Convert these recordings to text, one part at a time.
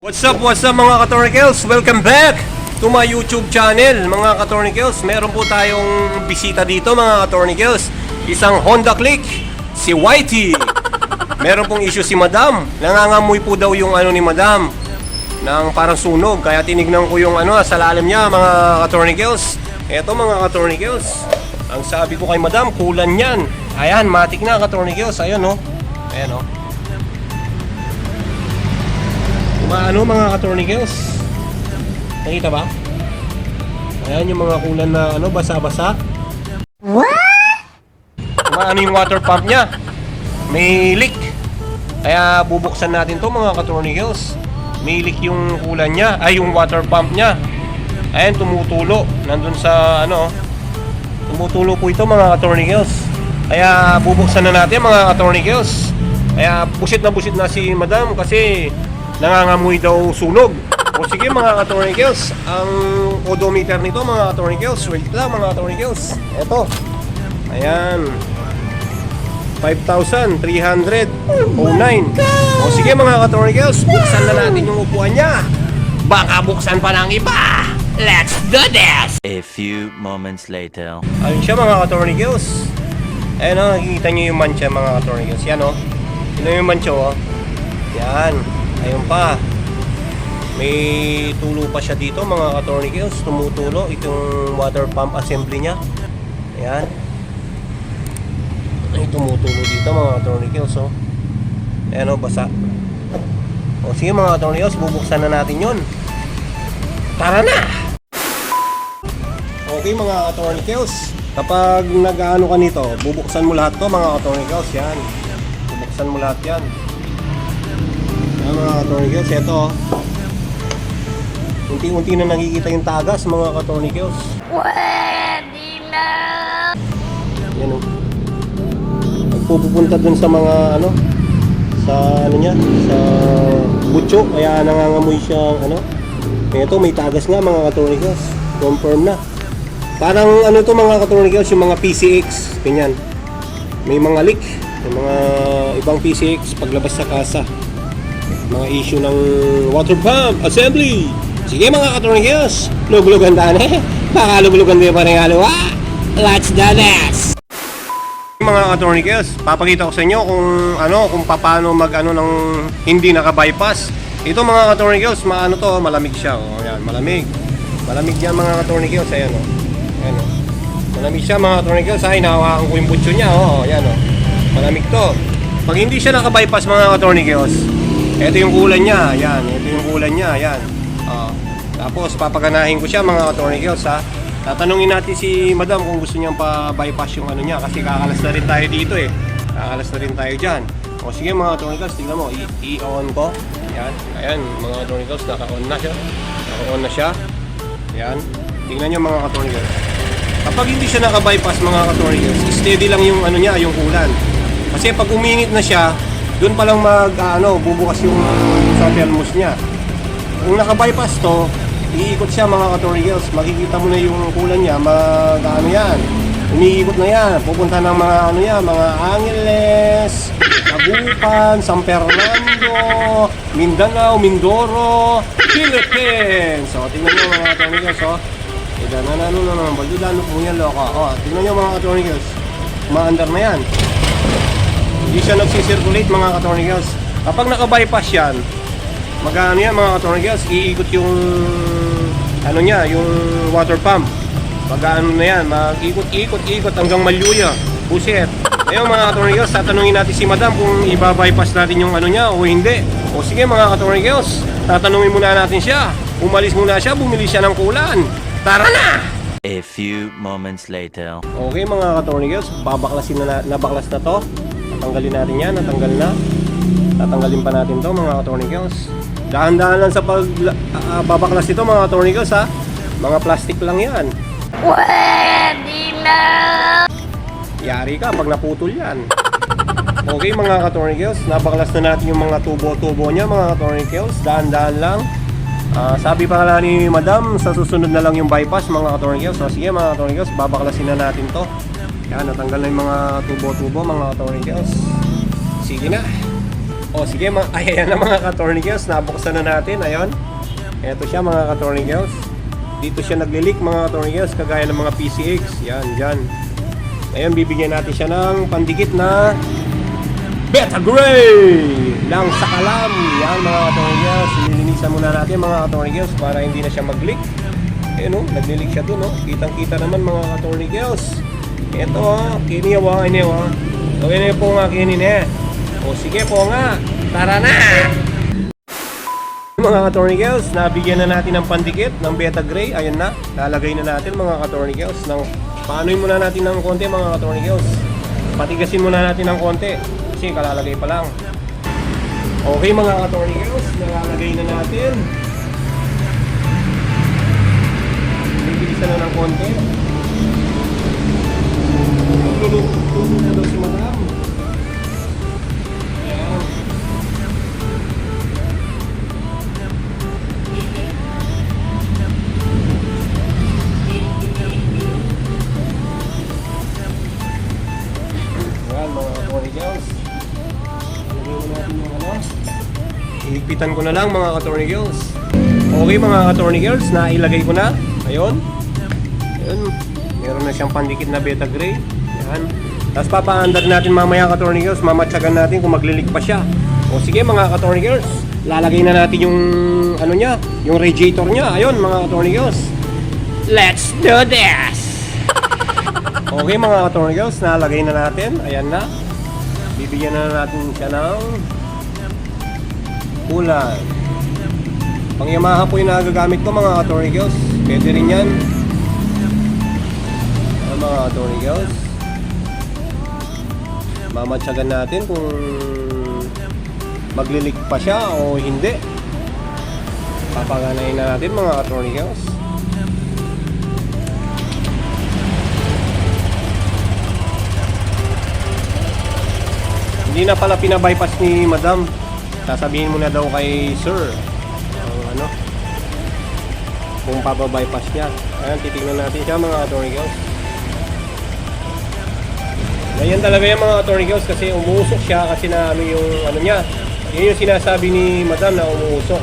What's up mga Katornicals? Welcome back to my YouTube channel mga Katornicals. Meron po tayong bisita dito mga Katornicals. Isang Honda Click, si Whitey. Meron pong issue si Madam. Nangangamoy po daw yung ni Madam ng parang sunog. Kaya tinignan ko yung sa lalim niya mga Katornicals. Eto mga Katornicals, ang sabi ko kay Madam, kulan yan. Ayan, matik na Katornicals. Ayan o. Ayan o. Mga Katornicals, nakita ba? Ayan yung mga kulan na basa-basa. What? Yung water pump nya may leak. Kaya bubuksan natin to mga Katornicals. May leak yung kulan nya, ay yung water pump nya. Ayan, tumutulo. Nandun sa tumutulo po ito mga Katornicals. Kaya bubuksan na natin mga Katornicals. Kaya busit na si Madam kasi nangangamoy daw sunog. O sige mga Katornicals, ang odometer nito mga Katornicals, wait lang mga Katornicals. Eto, ayan, 5,309. O sige mga Katornicals, buksan na natin yung upuan niya. Baka buksan pa ng iba. Let's do this! A few moments later. Ayun siya mga Katornicals. Ayan o, nakikita nyo yung mancha mga Katornicals. Yan o, yun yung mancha o. Yan. Ayun pa, may tulo pa siya dito mga Katornicals, tumutulo itong water pump assembly nya. Ayan, ay tumutulo dito mga Katornicals oh. Ayan oh, basa. O sige mga Katornicals, bubuksan na natin yun. Tara na! Okay mga Katornicals, kapag nag-ano ka nito, bubuksan mo lahat to mga Katornicals. Yan, bubuksan mo lahat yan. Ayan mga Katornicals, eto unti-unti na nakikita yung tagas mga Katornicals. Pwede na! Yan o, nagpupunta dun sa mga sa niya, sa butso, kaya nangangamoy siya eto may tagas nga mga Katornicals, confirm na. Parang to mga Katornicals, yung mga PCX ganyan, may mga leak, may mga ibang PCX paglabas sa kasa, mga issue ng water pump assembly. Sige mga Katornicals, luglugan tayo baka luglugan tayo pa rin halo. Let's do this! Mga Katornicals, papakita ko sa inyo kung paano ng hindi naka-bypass. Ito mga Katornicals, malamig siya oh. Ayan, malamig yan mga Katornicals. Ayan oh. Ayan oh. Malamig siya mga Katornicals. Ay, nahawakan ko yung butso niya oh. Ayan oh. Malamig to. Pag hindi siya naka-bypass mga Katornicals, ito yung kulan niya, ayan. Ito yung kulan niya, ayan. Tapos papaganahin ko siya mga Katornicals ha. Tatanungin natin si Madam kung gusto niyang pa-bypass yung niya, kasi kakalas na rin tayo dito eh. Kakalas na rin tayo dyan. O sige mga Katornicals, tingnan mo, i-on ko. Ayan, ayan mga Katornicals, naka-on na siya. Naka-on na siya. Ayan, tingnan niyo mga Katornicals. Kapag hindi siya naka-bypass mga Katornicals, steady lang yung niya, yung kulan. Kasi pag uminit na siya, doon pa lang bubukas yung sa thermos niya. Kung naka-bypass to, iikot siya mga Katornicals. Makikita mo na yung kulan niya, yan. Umiikot na yan. Pupunta ng mga mga Angeles, Dagupan, San Fernando, Mindanao, Mindoro, Philippines. So, tingnan nyo mga Katornicals, oh. Baldudan po yan, loka. Oh, tingnan nyo mga Katornicals. Maandar na yan. Hindi siya nagsisirculate mga Katornicals. Kapag naka-bypass yan, yan mga Katornicals, iikot yung yung water pump. Na yan, mag-ikot hanggang Malyuya, Buset. Ngayon mga Katornicals, tatanungin natin si Madam kung iba-bypass natin yung niya o hindi. O sige mga Katornicals, tatanungin muna natin siya. Umalis muna siya, bumili siya ng kulan. Tara na! A few moments later. Okay mga Katornicals, nabaklas na to. Tatanggalin natin yan, natanggal na. Tatanggalin pa natin to mga Katornicals. Dahan-dahan lang sa babaklas nito mga Katornicals ha. Mga plastic lang yan. Pwede na! Yari ka pag naputol yan. Okay mga Katornicals, nabaklas na natin yung mga tubo-tubo niya mga Katornicals. Dahan-dahan lang. Sabi pa nga ni Madam, sa susunod na lang yung bypass mga Katornicals. So sige mga Katornicals, babaklasin na natin to. Yan, natanggal na yung mga tubo-tubo mga Katornicals. Sige na. O sige, ayan na mga ka-Tornigels, nabuksan na natin, ayun. Ito siya mga ka-Tornigels. Dito siya naglilik mga ka-Tornigels, kagaya ng mga PCX. Yan, dyan. Ngayon, bibigyan natin siya ng pandikit na Beta Gray ng Sakalam. Yan mga ka-Tornigels, nilinisan muna natin mga ka-Tornigels para hindi na siya mag-leak. Ayun o, naglilik siya dun o. Kitang-kita naman mga ka-Tornigels. Ito o, kiniyawa, iniyawa. So, yun po nga kinine. O sige po nga, tara na! Mga ka-Tornigels, nabigyan na natin ng pandikit ng Beta Gray. Ayan na, lalagay na natin mga ka-Tornigels. Paanoy muna natin ng konti mga ka-Tornigels. Patigasin muna natin ng konti kasi kalalagay pa lang. Okay mga ka-Tornigels, nalalagay na natin. Bibilisan na ng konti. Tulog na daw si Madam. Ayan. Ayan mga ka-Tornigels. Lagyan mo natin yung ano. Iligpitan ko na lang mga ka-Tornigels. Okay mga ka-Tornigels, nailagay ko na. Ayun. Ayun. Meron na siyang pandikit na Beta Gray. Ayan. Tapos papaandar natin mamaya ka-Tornigels. Mamatsagan natin kung maglilik pa siya. O sige mga ka-Tornigels, lalagay na natin yung ano niya, yung radiator niya. Ayun mga ka-Tornigels. Let's do this! Okay mga ka-Tornigels, nalagay na natin. Ayan na. Bibigyan na natin siya ng kulay. Pang Yamaha po yung nagagamit ko mga ka-Tornigels. Pwede rin yan. Ayan mga ka-Tornigels. Mamatsagan natin kung maglilik pa siya o hindi. Papaganayin na natin mga ka-Tornigels. Hindi na pala pinabypass ni Madam. Sasabihin mo na daw kay Sir ang ano, kung papabypass niya. Ayan, titignan natin siya mga ka-Tornigels. Ganyan talaga yung mga ka-Tornigels kasi umuusok siya kasi na ano yung ano niya. Yun yung sinasabi ni Madam na umuusok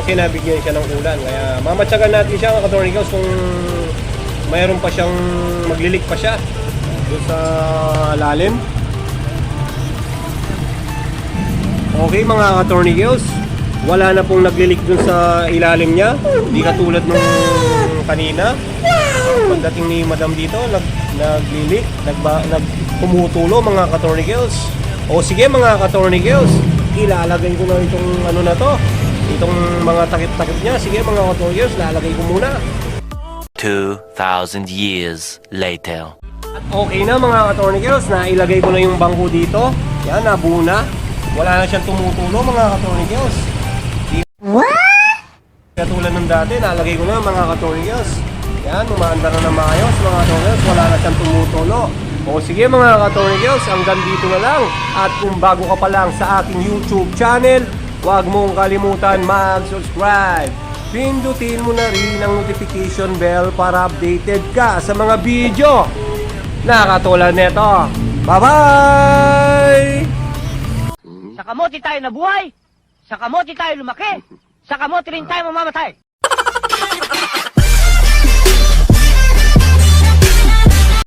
kasi nabigyan siya ng ulan. Kaya mamatsagan natin siya mga ka-Tornigels kung mayroon pa siyang maglilik pa siya doon sa lalim. Okay mga ka-Tornigels, wala na pong naglilik dun sa ilalim niya. Hindi katulad nung kanina. Pagdating ni Madam dito, naglilik, pumutulo mga ka-Tornigels. O sige mga ka-Tornigels, ilalagay ko na itong ano na to, itong mga takip-takip niya. Sige mga ka-Tornigels, lalagay ko muna. 2,000 years later. At okay na mga ka-Tornigels, nailagay ko na yung bangko dito. Yan, nabuo na. Wala na siyang tumutulo mga ka-Tornigels. What? Katulad ng dati, nalagay ko na mga ka-Tornigels. Yan, umaandar na ng maayos mga ka-Tornigels. Wala na siyang tumutulo. O sige mga ka-Tornigels, hanggang dito na lang. At kung bago ka pa lang sa ating YouTube channel, huwag mong kalimutan mag-subscribe. Pindutin mo na rin ang notification bell para updated ka sa mga video na katulad nito. Bye-bye! Sa kamote tayo nabuhay, sa kamote tayo lumaki, sa kamote rin tayo mamamatay.